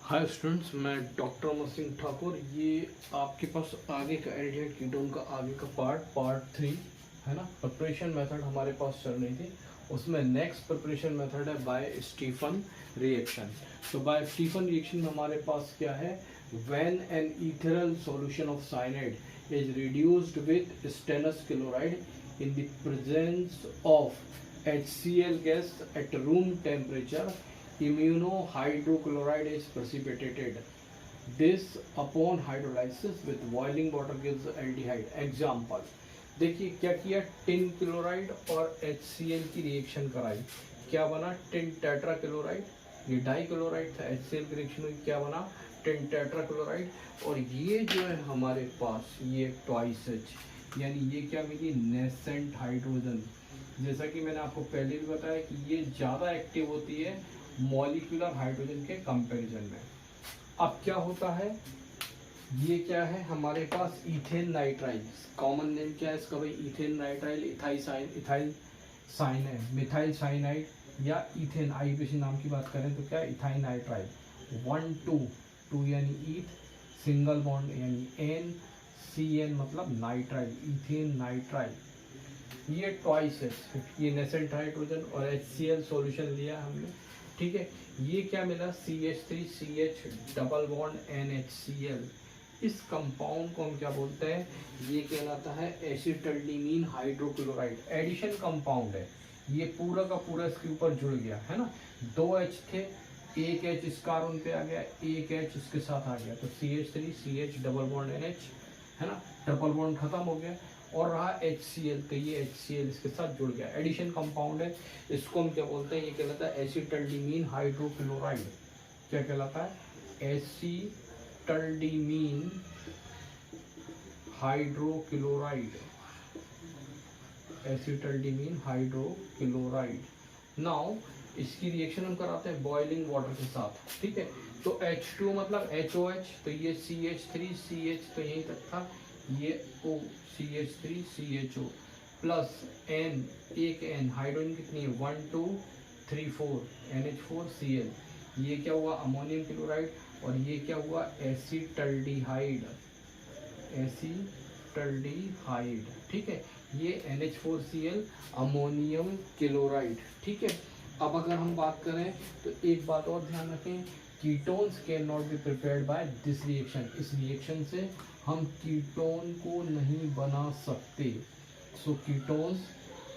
Hi students, मैं doctor Amar Singh Thakur. ये आपके पास आगे का एल्डिहाइड कीटोन का आगे का पार्ट 3 है ना। प्रिपरेशन मेथड हमारे पास चल रही थी, उसमें नेक्स्ट प्रिपरेशन मेथड है बाय स्टीफन रिएक्शन। तो बाय स्टीफन रिएक्शन में हमारे पास क्या है, when an ethereal solution of cyanide is reduced with stannous chloride in the presence of HCl gas at room temperature, immunohydrochloride is precipitated. This upon hydrolysis with boiling water gives aldehyde. Example, देखिए क्या किया, tin chloride और HCl की reaction कराई, क्या बना, tin tetra chloride. ये die chloride था, HCl की रिएक्शन हुई, क्या बना, टिन टेट्रा क्लोराइड। और ये जो है हमारे पास ये ट्वाइस H, यानी ये क्या मिली, नेसेंट हाइड्रोजन। जैसा कि मैंने आपको पहले भी बताया कि ये ज़्यादा एक्टिव होती है मॉलिक्यूलर हाइड्रोजन के कंपैरिजन में। अब क्या होता है, ये क्या है हमारे पास, इथेन नाइट्राइल। कॉमन नेम क्या है इसका भाई, इथेन नाइट्राइल, इथाइल साइन है, मिथाइल साइनाइड या इथेन, आईपीसी नाम की बात करें तो क्या है, इथाइल नाइट्राइल। 1 2 यानी ईथ, सिंगल बॉन्ड यानी एन, CN मतलब नाइट्राइल, इथेन नाइट्राइल। ये ट्वाइस है, ये नेसेंट हाइड्रोजन और HCl सॉल्यूशन लिया हमने, ठीक है। ये क्या मिला, CH3CH डबल बॉन्ड NHCl। इस कंपाउंड को हम क्या बोलते हैं, ये कहलाता है एसिटल्डिमीन हाइड्रोक्लोराइड। एडिशन कंपाउंड है, ये पूरा का पूरा इसके ऊपर जुड़ गया है ना। 2 H थे, एक H इस कार्बन पे आ गया, एक H इसके साथ आ गया, तो CH3CH डबल बॉन्ड NH है ना, ट्रिपल बॉन्ड खत्म हो गया और रहा HCl, तो ये HCl इसके साथ जुड़ गया, एडिशन कंपाउंड है। इसको हम क्या बोलते हैं, ये कहलाता है एसिटल्डिमीन हाइड्रोक्लोराइड। क्या कहलाता है, एसिटल्डिमीन हाइड्रोक्लोराइड, एसिटल्डिमीन हाइड्रोक्लोराइड। नाउ इसकी रिएक्शन हम कराते हैं बॉइलिंग वाटर के साथ, ठीक है। तो H2 मतलब HOH, तो ये CH3CH तो यहीं तक था, ये O, CH3CHO प्लस N, एक N, हाइड्रोजन कितनी है, 1 2 3 4 NH4Cl। ये क्या हुआ, अमोनियम क्लोराइड, और ये क्या हुआ, एसिटल्डिहाइड, एसिटल्डिहाइड, ठीक है। ये NH4Cl अमोनियम क्लोराइड, ठीक है। अब अगर हम बात करें तो एक बात और ध्यान रखें, ketones can not be prepared by this reaction. इस रिएक्शन से हम कीटोन को नहीं बना सकते। So ketones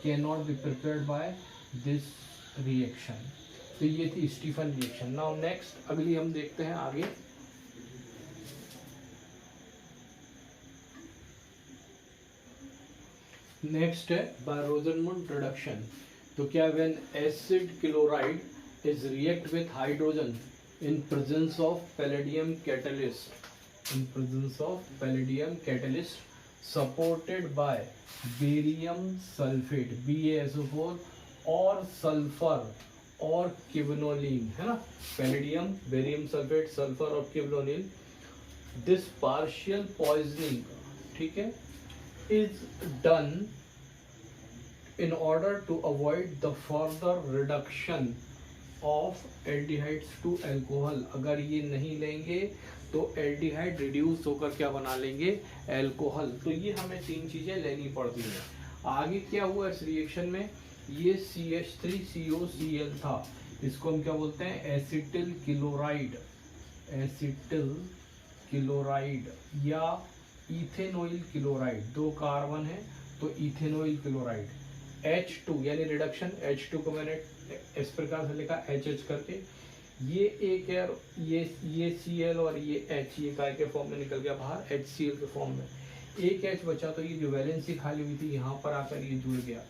can not be prepared by this reaction. तो ये थी स्टीफन रिएक्शन। नाउ नेक्स्ट, अगली हम देखते हैं आगे। नेक्स्ट है बाय रोजनमुंड रिडक्शन। तो क्या, when acid chloride is react with hydrogen in presence of palladium catalyst supported by barium sulfate BaSO4 और सल्फर और किवनोलिन, है ना, पैलेडियम, बेरियम सल्फेट, सल्फर और किवनोलिन। दिस पार्शियल पॉइजनिंग, ठीक है, is done in order to avoid the further reduction of aldehydes to alcohol. अगर ये नहीं लेंगे तो एल्डिहाइड रिड्यूस होकर क्या बना लेंगे, एल्कोहल। तो ये हमें 3 चीजें लेनी पड़ती हैं। आगे क्या हुआ इस रिएक्शन में, ये CH3COCl था, इसको हम क्या बोलते हैं, एसिटिल क्लोराइड, एसिटिल क्लोराइड या इथेनॉइल क्लोराइड। 2 कार्बन है तो इथेनॉइल क्लोराइड। H2 यानी रिडक्शन, H2 को मैंने इस प्रकार से लिखा HH करके, ये एक है, ये Cl और ये H, ये काय के फॉर्म में निकल गया बाहर, HCl के फॉर्म में। एक H बचा, तो ये जो वैलेंसी खाली हुई थी यहाँ पर आकर ये जुड़ गया।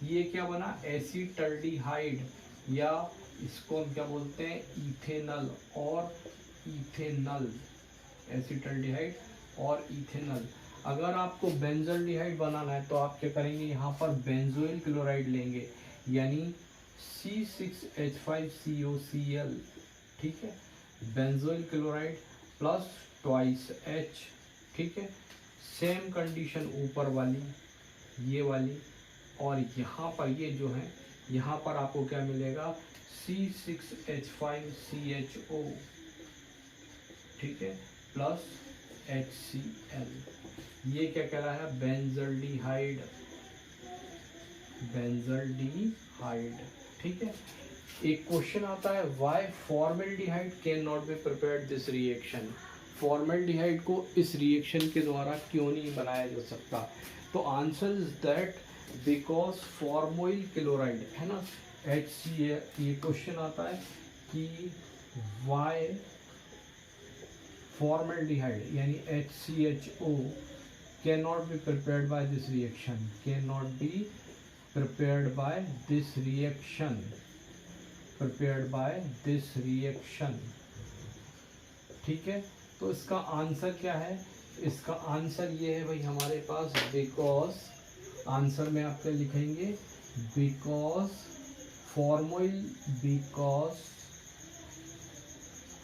ये क्या बना, एसिटल्डिहाइड, या इसको हम क्या बोलते हैं, इथेनल और इथेनल, एसिटल्डिहाइड और इथेनल। अगर आपको बेंजल्डिहाइड बनाना है तो आप क्या करेंगे, यहाँ पर बेंजोइल क्लोराइड लेंगे, यानी C6H5COCl, ठीक है, benzoyl chloride plus twice H, ठीक है। सेम कंडीशन ऊपर वाली, ये वाली, और यहाँ पर ये जो है, यहाँ पर आपको क्या मिलेगा, C6H5CHO, ठीक है, प्लस HCl। ये क्या कहलाया? Benzaldehyde, benzaldehyde. ठीक है। एक क्वेश्चन आता है, why formaldehyde can not be prepared this reaction. Formaldehyde को इस रिएक्शन के द्वारा क्यों नहीं बनाया जा सकता? तो answer is that because formyl chloride है ना, ये क्वेश्चन आता है कि व्हाई फॉर्मेल्डिहाइड यानी HCHO can not be prepared by this reaction, can not be prepared by this reaction, prepared by this reaction। ठीक है, तो इसका आंसर क्या है? इसका आंसर ये है भाई हमारे पास, बिकॉज आंसर में आप क्या लिखेंगे? बिकॉज फॉर्मोइल, बिकॉज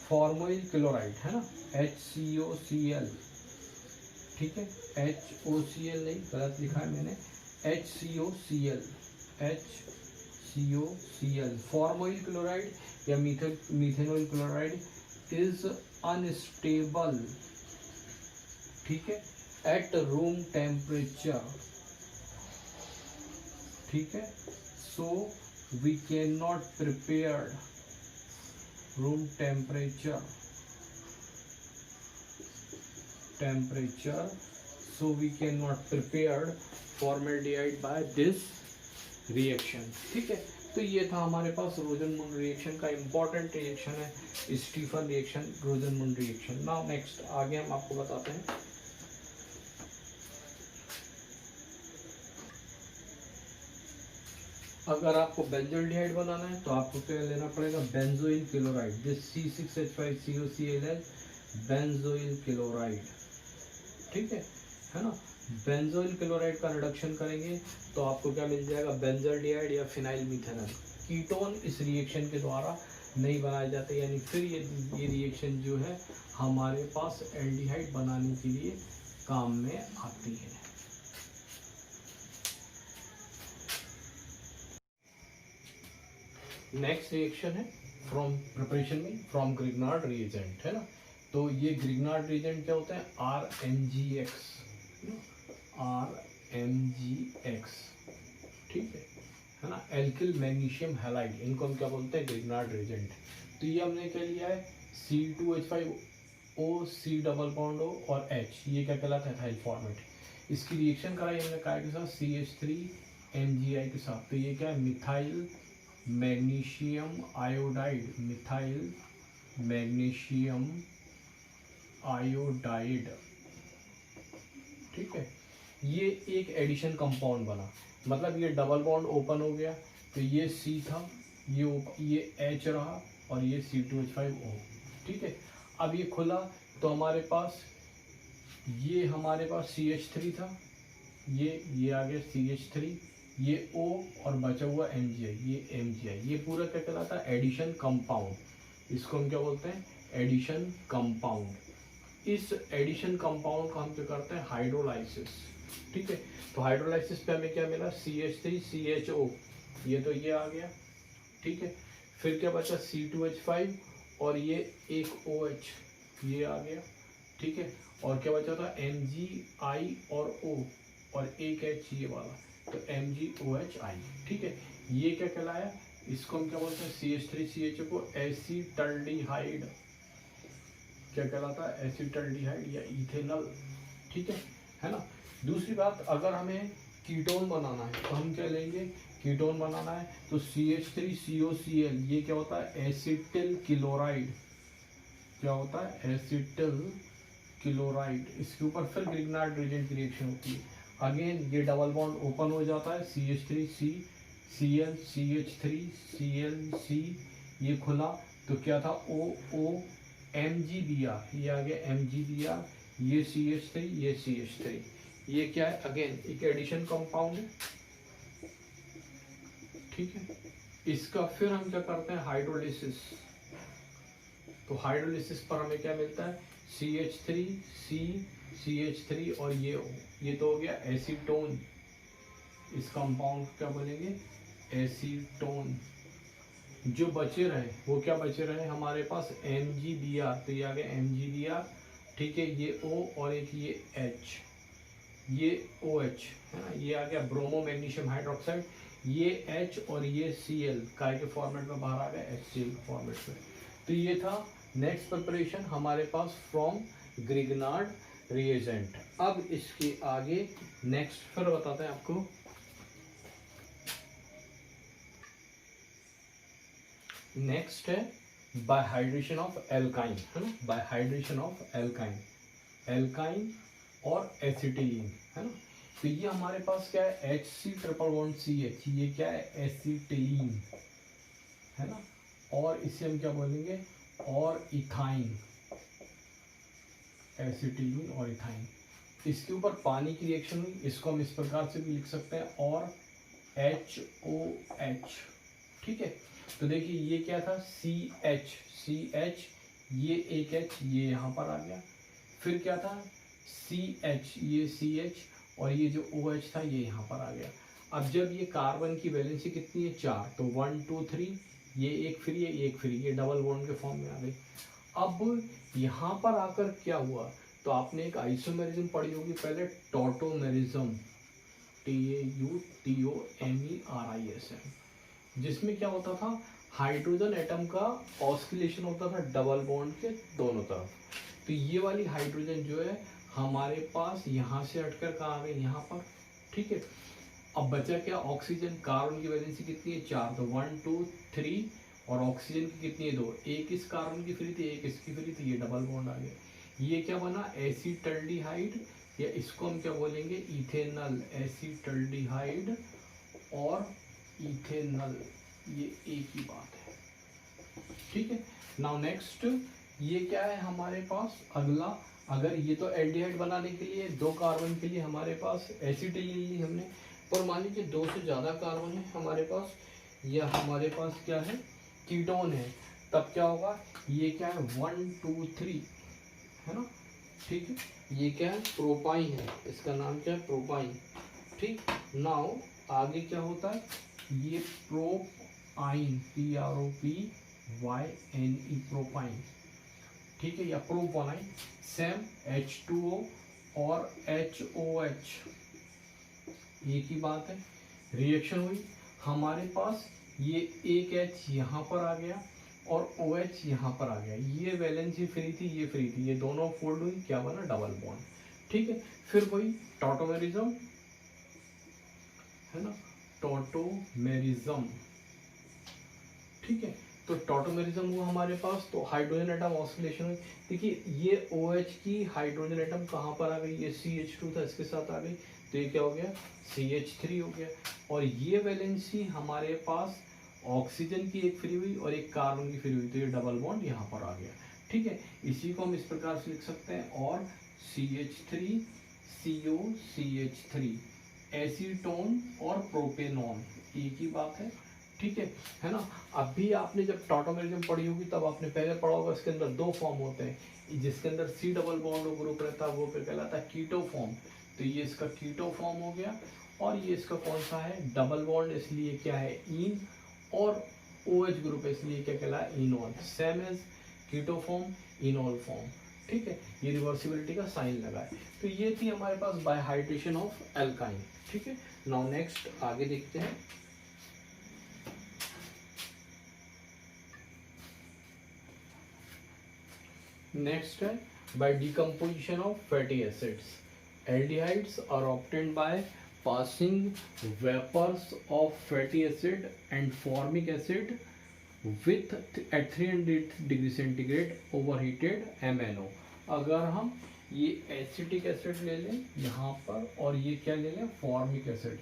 फॉर्मोइल क्लोराइड है ना, HCOCl। ठीक है, HOCl नहीं, गलत लिखा है मैंने, HCOCl, HCOCl। फॉर्मोइल क्लोराइड या मिथेनॉल क्लोराइड इज अनस्टेबल, ठीक है, एट रूम टेम्परेचर। ठीक है, so we can not prepare room temperature, so we cannot prepared formaldehyde by this reaction। ठीक है, तो ये था हमारे पास रोजनमुंड रिएक्शन का इम्पोर्टेंट रिएक्शन है, Stephen reaction, रोजनमुंड reaction. Now next आगे हम आपको बताते हैं। अगर आपको बेंजोल्डिहाइड बनाना है तो आपको क्या लेना पड़ेगा? Benzoyl chloride, this C6H5COCl, benzoyl chloride. ठीक है ना, बेंजोइल क्लोराइड का रिडक्शन करेंगे तो आपको क्या मिल जाएगा? बेंजल्डिहाइड या फिनाइल मिथेनॉल। कीटोन इस रिएक्शन के द्वारा नहीं बनाए जाते, यानी फिर ये रिएक्शन जो है हमारे पास एल्डिहाइड बनाने के लिए काम में आती है। नेक्स्ट रिएक्शन है फ्रॉम प्रिपरेशन में फ्रॉम ग्रिग्नार्ड रिएजेंट, है ना। तो ये ग्रिग्नार्ड रिएजेंट क्या होता है? RMgX, RMgX। ठीक है ना, एल्किल मैग्नीशियम हैलाइड, इनको हम क्या बोलते हैं? Grignard reagent. तो ये हमने क्या लिया है? C2H5O, C double bond O और H, ये क्या कहलाता है? Ethyl format. इसकी रिएक्शन कराई हमने काय के साथ? CH3MgI के साथ। तो ये क्या है? Methyl magnesium iodide, methyl magnesium iodide. ठीक है, ये एक एडिशन कंपाउंड बना, मतलब ये डबल बॉन्ड ओपन हो गया, तो ये C था, ये H रहा और ये C2H5O। ठीक है, अब ये खुला तो हमारे पास CH3 था, ये आ गया CH3, ये O और बचा हुआ MgI, ये MgI। ये पूरा क्या कहलाता है? Addition compound. इसको हम क्या बोलते हैं? Addition compound. इस एडिशन कंपाउंड का हम क्या करते हैं? हाइड्रोलाइसिस। ठीक है, तो हाइड्रोलाइसिस पे हमें क्या मिला? CH3CHO, ये तो ये आ गया। ठीक है, फिर क्या बचा? C2H5 और ये एक OH, ये आ गया। ठीक है, और क्या बचा था? MgI और O और एक H ये वाला, तो MgOHI। ठीक है, ये क्या कहलाया? इसको हम क्या बोलते हैं? CH3CHO को एसिटल्डिहाइड, क्या कहलाता है? एसिटल्डिहाइड या इथेनॉल। ठीक है ना। दूसरी बात, अगर हमें कीटोन बनाना है तो हम क्या लेंगे? कीटोन बनाना है तो CH3COCl, ये क्या होता है? Acetyl chloride. क्या होता है? Acetyl chloride. इसके ऊपर फिर ग्रिग्नार्ड रिएजेंट की रिएक्शन होती है। अगेन ये डबल बॉन्ड ओपन हो जाता है, CH3CCl, CH3ClC, ये खुला तो क्या था? OMgBr, ये आ गया MgBr, ये CH3, ये CH3, ये क्या है? अगेन एक एडिशन कंपाउंड है। ठीक है, इसका फिर हम क्या करते हैं? हाइड्रोलिसिस। तो हाइड्रोलिसिस पर हमें क्या मिलता है? CH3C, CH3 और ये तो हो गया एसीटोन। इस कंपाउंड क्या बोलेंगे? एसीटोन। जो बचे रहे वो क्या बचे रहे हमारे पास MgBr, तो ये आ गया MgBr, ठीक है, ये O और एक ये H, ये OH है ना, ये आ गया ब्रोमो मैग्नीशियम हाइड्रोक्साइड, ये H और ये Cl काय के फॉर्मेट में बाहर आ गया HCl के फॉर्मेट में। तो ये था नेक्स्ट प्रिपरेशन हमारे पास फ्रॉम ग्रिग्नार्ड रिएजेंट। अब इसके आगे नेक्स्ट फिर बताते हैं आपको। नेक्स्ट है बाय हाइड्रेशन ऑफ एल्काइन, है ना, bye hydration of alkyne, alkyne और एसिटिलीन, है ना। तो ये हमारे पास क्या है HC ट्रिपल बॉन्ड CH, ये क्या है एसिटिलीन, है ना, और इसे हम क्या बोलेंगे और इथाइन, एसिटिलीन और इथाइन। इसके ऊपर पानी की रिएक्शन हुई, इसको हम इस प्रकार से भी लिख सकते हैं और HOH, ठीक है। तो देखिए ये क्या था CH, ये एक H ये यहाँ पर आ गया, फिर क्या था CH, ये CH और ये जो OH था ये यहाँ पर आ गया। अब जब ये कार्बन की वैलेंसी कितनी है 4, तो 1 2 3, ये एक फ्री है, एक फ्री, ये डबल बॉन्ड के फॉर्म में आ गई। अब यहाँ पर आकर क्या हुआ, तो आपने एक आइसोमेरिज्म पढ़ी होगी पहले, टॉटोमेरिज्म, TAUTOMERISM, जिसमें क्या होता था हाइड्रोजन एटम का ऑस्किलेशन होता था डबल बॉन्ड के दोनों तरफ। तो ये वाली हाइड्रोजन जो है हमारे पास यहाँ से हटकर कहाँ आ गई यहाँ पर, ठीक है। अब बचा क्या ऑक्सीजन, कार्बन की वैलेंसी कितनी है 4, तो 1 2 3, और ऑक्सीजन की कितनी है 2, एक इस कार्बन की फ्री थी एक इसकी फ्री थी, ये डबल बॉन्ड आ गया। ये क्या बना एसिटल्डिहाइड, या इसको हम क्या बोलेंगे इथेनल, एसिटल्डिहाइड और इथेनल, ये एक ही बात है, ठीक है। नाउ नेक्स्ट ये क्या है हमारे पास अगला, अगर ये तो एल्डिहाइड बनाने के लिए 2 कार्बन के लिए हमारे पास एसिटिलीन ली हमने, पर मान लीजिए 2 से ज़्यादा कार्बन है हमारे पास, या हमारे पास क्या है कीटोन है, तब क्या होगा, ये क्या है 1 2 3, है ना, ठीक है। ये क्या है प्रोपाइन है, इसका नाम क्या है प्रोपाइन, ठीक। नाउ आगे क्या होता है, ये प्रोपाइन, PROPYNE, प्रोपाइन, ठीक है, या प्रोपोनाइन, सेम H2O और HOH, एक ही बात है। रिएक्शन हुई हमारे पास, ये एक H यहाँ पर आ गया और OH यहाँ पर आ गया, ये वैलेंसी फ्री थी ये फ्री थी, ये दोनों फोल्ड हुई, क्या बना डबल बॉन्ड, ठीक है। फिर वही टॉटोमेरिज्म, है ना, टॉटोमेरिज्म, ठीक है। तो टॉटोमेरिज्म हुआ हमारे पास, तो हाइड्रोजन एटम ऑस्किलेशन हुई। देखिए ये OH की हाइड्रोजन एटम कहाँ पर आ गई, ये CH2 था इसके साथ आ गई, तो ये क्या हो गया CH3 हो गया, और ये वैलेंसी हमारे पास ऑक्सीजन की एक फ्री हुई और एक कार्बन की फ्री हुई, तो ये डबल बॉन्ड यहाँ पर आ गया, ठीक है। इसी को हम इस प्रकार से लिख सकते हैं और CH3 CO CH3, एसीटोन और प्रोपेनॉन, एक ही बात है ना। अभी आपने जब टॉटोमेरिज्म पढ़ी होगी तब आपने पहले पढ़ा होगा, इसके अंदर 2 फॉर्म होते हैं, जिसके अंदर C डबल बॉन्ड ग्रुप रहता है वो फिर कहलाता है कीटो फॉर्म, तो ये इसका कीटो फॉर्म हो गया, और ये इसका कौन सा है डबल बॉन्ड, इसलिए क्या है इन, और OH ग्रुप है इसलिए क्या कहला है enol, same as keto form enol form, ठीक है। ये रिवर्सिबिलिटी का साइन लगा है। तो ये थी हमारे पास बाय हाइड्रेशन ऑफ एल्काइन, ठीक है। नाउ नेक्स्ट आगे देखते हैं। नेक्स्ट है by decomposition of fatty acids, aldehydes are obtained by passing vapors of fatty acid and formic acid with at 300 degree centigrade overheated MnO। अगर हम ये एसिटिक एसिड ले लें यहाँ पर, और ये क्या ले लें फॉर्मिक एसिड,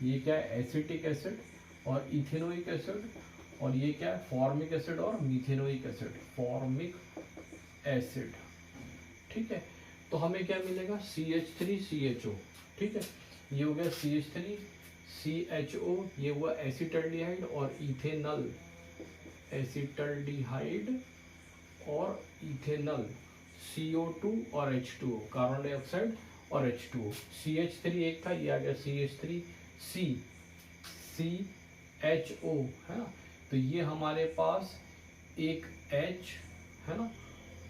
ये क्या है एसिटिक एसिड और इथेनोइक एसिड, और ये क्या है फॉर्मिक एसिड और मिथेनोइक एसिड, फॉर्मिक एसिड, ठीक है। तो हमें क्या मिलेगा CH3CHO, ठीक है, ये हो गया CH3CHO, ये हुआ एसिटल्डिहाइड और इथेनल, एसिटल्डिहाइड और इथेनल, CO2 और H2O, कार्बन डाइऑक्साइड और H2O, CH3 एक था, ये आ गया CH3CCHO, है ना, तो ये हमारे पास एक H है ना,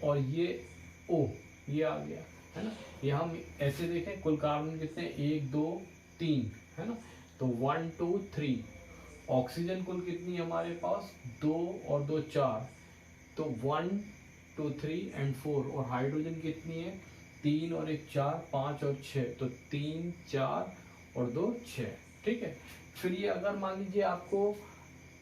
और ये O ये आ गया है ना। ये हम ऐसे देखें कुल कार्बन कितने, 1 2 3 है ना, तो 1 2 3। ऑक्सीजन कुल कितनी है हमारे पास, 2 और 2 4, तो 1 2 3 एंड 4। और हाइड्रोजन कितनी है, 3 और 1 4, 5 और 6, तो 3 4 और 2 6। ठीक है। फिर ये अगर मान लीजिए आपको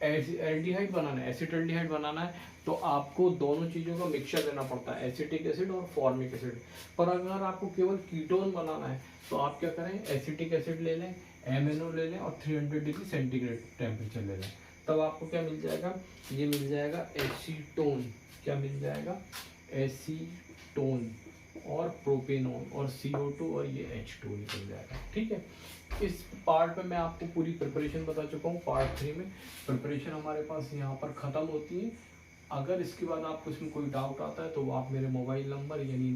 एल्डिहाइड बनाना है, एसिटाल्डिहाइड बनाना है, तो आपको दोनों चीज़ों का मिक्सचर देना पड़ता है, एसिटिक एसिड और फॉर्मिक एसिड। पर अगर आपको केवल कीटोन बनाना है तो आप क्या करें, एसिटिक एसिड ले लें, MnO ले लें और 300 डिग्री सेंटीग्रेड टेम्परेचर ले लें, तब आपको क्या मिल जाएगा, ये मिल जाएगा एसीटोन। क्या मिल जाएगा, एसीटोन और प्रोपेनॉन और CO2 और ये H2 निकल जाएगा। ठीक है। इस पार्ट में मैं आपको पूरी प्रिपरेशन बता चुका हूँ। पार्ट 3 में प्रिपरेशन हमारे पास यहाँ पर ख़त्म होती है। अगर इसके बाद आपको इसमें कोई डाउट आता है तो आप मेरे मोबाइल नंबर यानी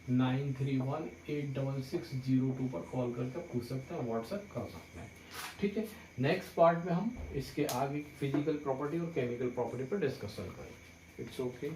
9893186602 पर कॉल करके पूछ सकते हैं, व्हाट्सएप कर सकते हैं। ठीक है। नेक्स्ट पार्ट में हम इसके आगे फिजिकल प्रॉपर्टी और केमिकल प्रॉपर्टी पर डिस्कशन करेंगे। It's okay.